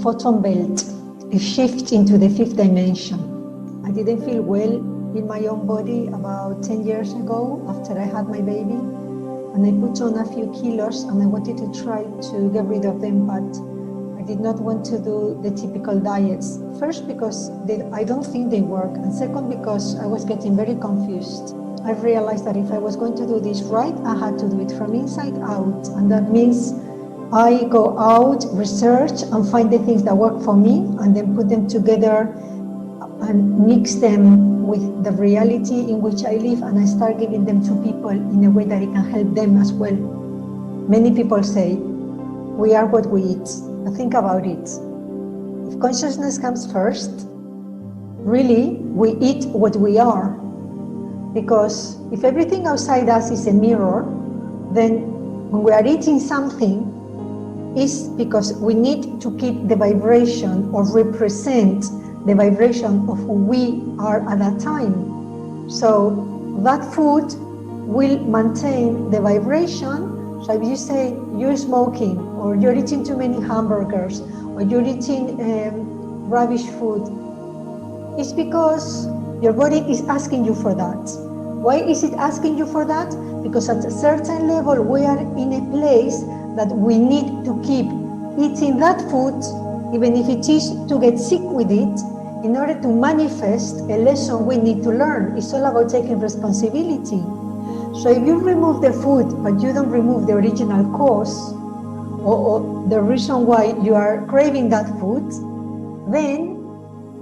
photon belt, a shift into the fifth dimension. I didn't feel well in my own body about 10 years ago after I had my baby, and I put on a few kilos and I wanted to try to get rid of them, but I did not want to do the typical diets. First, because I don't think they work, and second, because I was getting very confused. I realized that if I was going to do this right, I had to do it from inside out, and that means I go out, research, and find the things that work for me, and then put them together and mix them with the reality in which I live, and I start giving them to people in a way that it can help them as well. Many people say, we are what we eat. But think about it. If consciousness comes first, really, we eat what we are. Because if everything outside us is a mirror, then when we are eating something, it's because we need to keep the vibration or represent the vibration of who we are at that time. So that food will maintain the vibration. So if you say you're smoking, or you're eating too many hamburgers, or you're eating rubbish food, it's because your body is asking you for that. Why is it asking you for that? Because at a certain level, we are in a place that we need to keep eating that food, even if it is to get sick with it, in order to manifest a lesson we need to learn. It's all about taking responsibility. So if you remove the food, but you don't remove the original cause, or the reason why you are craving that food, then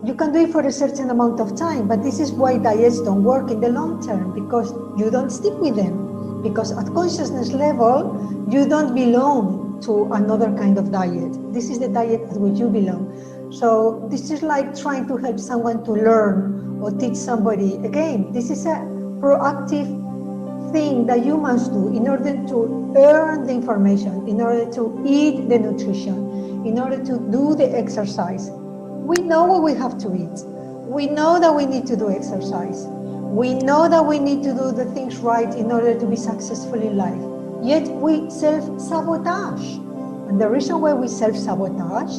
you can do it for a certain amount of time. But this is why diets don't work in the long term, because you don't stick with them. Because at consciousness level, you don't belong to another kind of diet. This is the diet at which you belong. So this is like trying to help someone to learn or teach somebody. Again, this is a proactive thing that you must do in order to earn the information, in order to eat the nutrition, in order to do the exercise. We know what we have to eat. We know that we need to do exercise. We know that we need to do the things right in order to be successful in life. Yet we self-sabotage. And the reason why we self-sabotage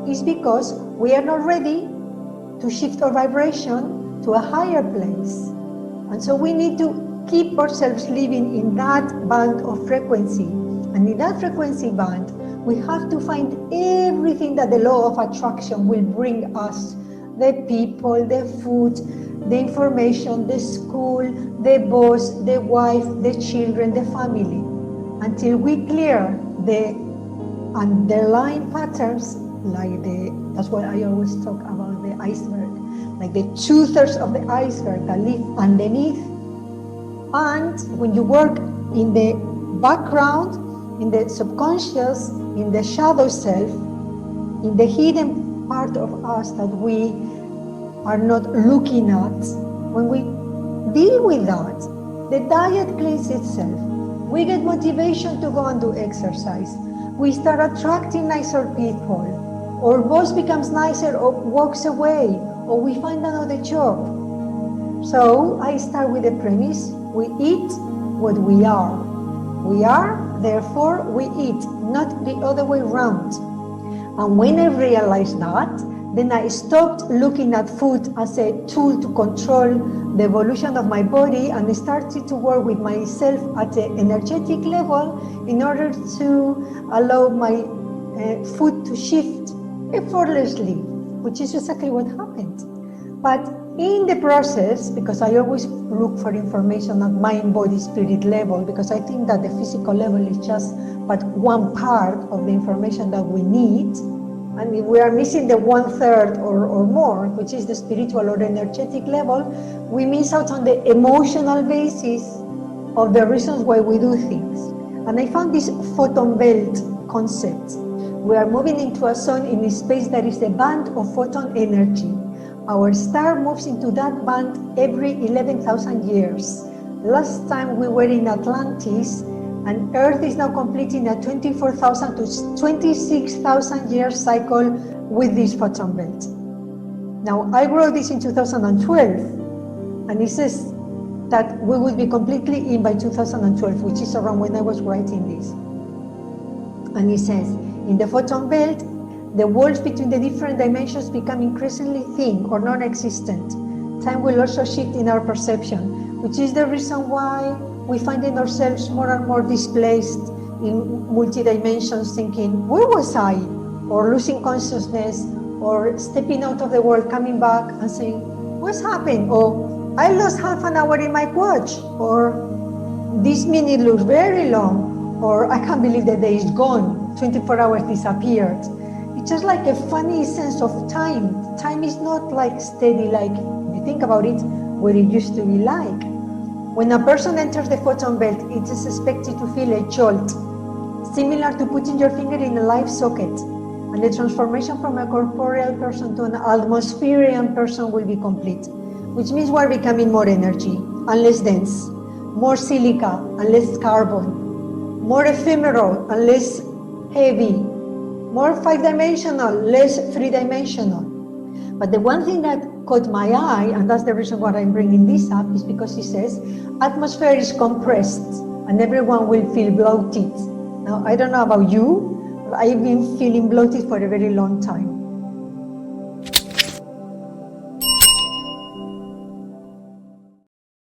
is because we are not ready to shift our vibration to a higher place. And so we need to keep ourselves living in that band of frequency. And in that frequency band, we have to find everything that the law of attraction will bring us. The people, the food, the information, the school, the boss, the wife, the children, the family. Until we clear the underlying patterns, like that's why I always talk about the iceberg, like the 2/3 of the iceberg that live underneath. And when you work in the background, in the subconscious, in the shadow self, in the hidden part of us that we are not looking at, when we deal with that, the diet cleans itself. We get motivation to go and do exercise. We start attracting nicer people. Our boss becomes nicer or walks away, or we find another job. So I start with the premise, we eat what we are. We are, therefore we eat, not the other way around. And when I realized that, then I stopped looking at food as a tool to control the evolution of my body, and I started to work with myself at an energetic level in order to allow my food to shift effortlessly, which is exactly what happened. But in the process, because I always look for information at mind, body, spirit level, because I think that the physical level is just but one part of the information that we need. And if we are missing the 1/3 or more, which is the spiritual or energetic level, we miss out on the emotional basis of the reasons why we do things. And I found this photon belt concept. We are moving into a zone in a space that is a band of photon energy. Our star moves into that band every 11,000 years. Last time we were in Atlantis, and Earth is now completing a 24,000 to 26,000 year cycle with this photon belt. Now, I wrote this in 2012, and it says that we will be completely in by 2012, which is around when I was writing this. And it says, in the photon belt, the walls between the different dimensions become increasingly thin or non-existent. Time will also shift in our perception, which is the reason why we find ourselves more and more displaced in multi-dimensions, thinking, where was I? Or losing consciousness, or stepping out of the world, coming back and saying, what's happened? Or I lost half an hour in my watch, or this minute looks very long, or I can't believe the day is gone, 24 hours disappeared. It's just like a funny sense of time. Time is not like steady, like, if you think about it, what it used to be like. When a person enters the photon belt, it is expected to feel a jolt, similar to putting your finger in a live socket, and the transformation from a corporeal person to an atmospheric person will be complete, which means we're becoming more energy and less dense, more silica and less carbon, more ephemeral and less heavy, more 5-dimensional, less 3-dimensional. But the one thing that caught my eye, and that's the reason why I'm bringing this up, is because he says atmosphere is compressed and everyone will feel bloated. Now, I don't know about you, but I've been feeling bloated for a very long time.